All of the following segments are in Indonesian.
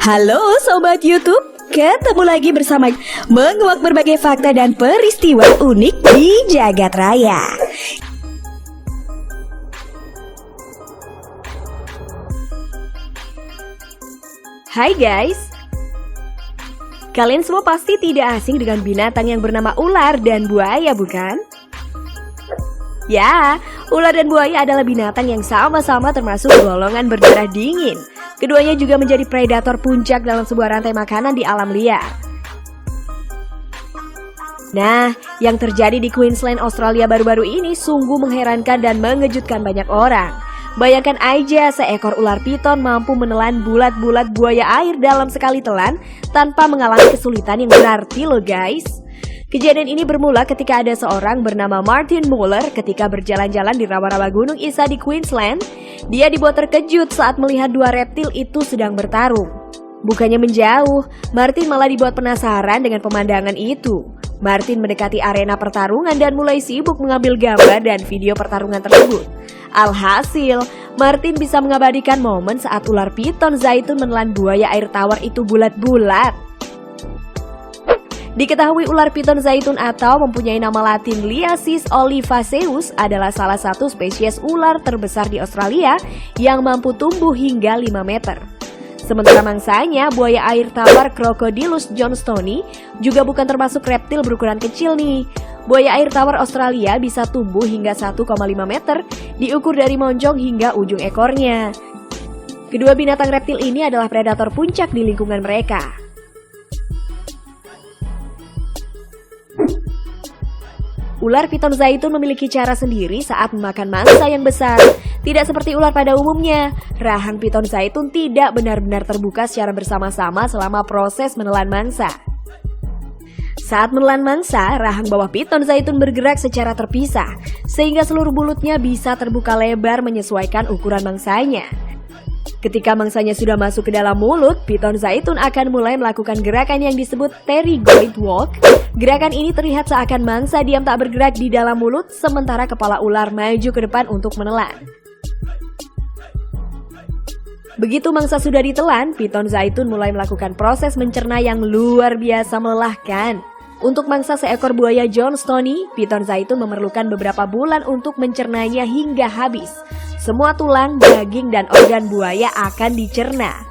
Halo Sobat YouTube, ketemu lagi bersama menguak berbagai fakta dan peristiwa unik di jagat raya. Hai guys, kalian semua pasti tidak asing dengan binatang yang bernama ular dan buaya, bukan? Ya, ular dan buaya adalah binatang yang sama-sama termasuk golongan berdarah dingin. Keduanya juga menjadi predator puncak dalam sebuah rantai makanan di alam liar. Nah, yang terjadi di Queensland, Australia baru-baru ini sungguh mengherankan dan mengejutkan banyak orang. Bayangkan aja seekor ular piton mampu menelan bulat-bulat buaya air dalam sekali telan tanpa mengalami kesulitan yang berarti loh guys. Kejadian ini bermula ketika ada seorang bernama Martin Muller ketika berjalan-jalan di rawa-rawa Gunung Isa di Queensland. Dia dibuat terkejut saat melihat dua reptil itu sedang bertarung. Bukannya menjauh, Martin malah dibuat penasaran dengan pemandangan itu. Martin mendekati arena pertarungan dan mulai sibuk mengambil gambar dan video pertarungan tersebut. Alhasil, Martin bisa mengabadikan momen saat ular piton zaitun menelan buaya air tawar itu bulat-bulat. Diketahui ular piton zaitun atau mempunyai nama latin Liasis olivaceus adalah salah satu spesies ular terbesar di Australia yang mampu tumbuh hingga 5 meter. Sementara mangsanya, buaya air tawar Crocodylus johnstoni juga bukan termasuk reptil berukuran kecil nih. Buaya air tawar Australia bisa tumbuh hingga 1,5 meter, diukur dari monjong hingga ujung ekornya. Kedua binatang reptil ini adalah predator puncak di lingkungan mereka. Ular piton zaitun memiliki cara sendiri saat memakan mangsa yang besar. Tidak seperti ular pada umumnya, rahang piton zaitun tidak benar-benar terbuka secara bersama-sama selama proses menelan mangsa. Saat menelan mangsa, rahang bawah piton zaitun bergerak secara terpisah, sehingga seluruh mulutnya bisa terbuka lebar menyesuaikan ukuran mangsanya. Ketika mangsanya sudah masuk ke dalam mulut, piton zaitun akan mulai melakukan gerakan yang disebut pterygoid walk. Gerakan ini terlihat seakan mangsa diam tak bergerak di dalam mulut, sementara kepala ular maju ke depan untuk menelan. Begitu mangsa sudah ditelan, piton zaitun mulai melakukan proses mencerna yang luar biasa melelahkan. Untuk mangsa seekor buaya johnstoni, piton zaitun memerlukan beberapa bulan untuk mencernanya hingga habis. Semua tulang, daging, dan organ buaya akan dicerna.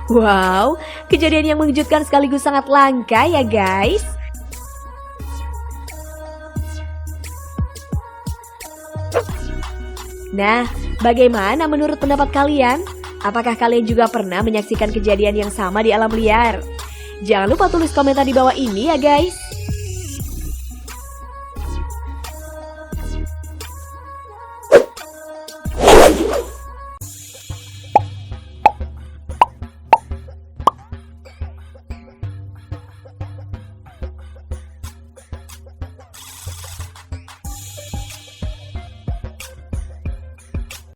Wow, kejadian yang mengejutkan sekaligus sangat langka ya guys. Nah, bagaimana menurut pendapat kalian? Apakah kalian juga pernah menyaksikan kejadian yang sama di alam liar? Jangan lupa tulis komentar di bawah ini ya guys.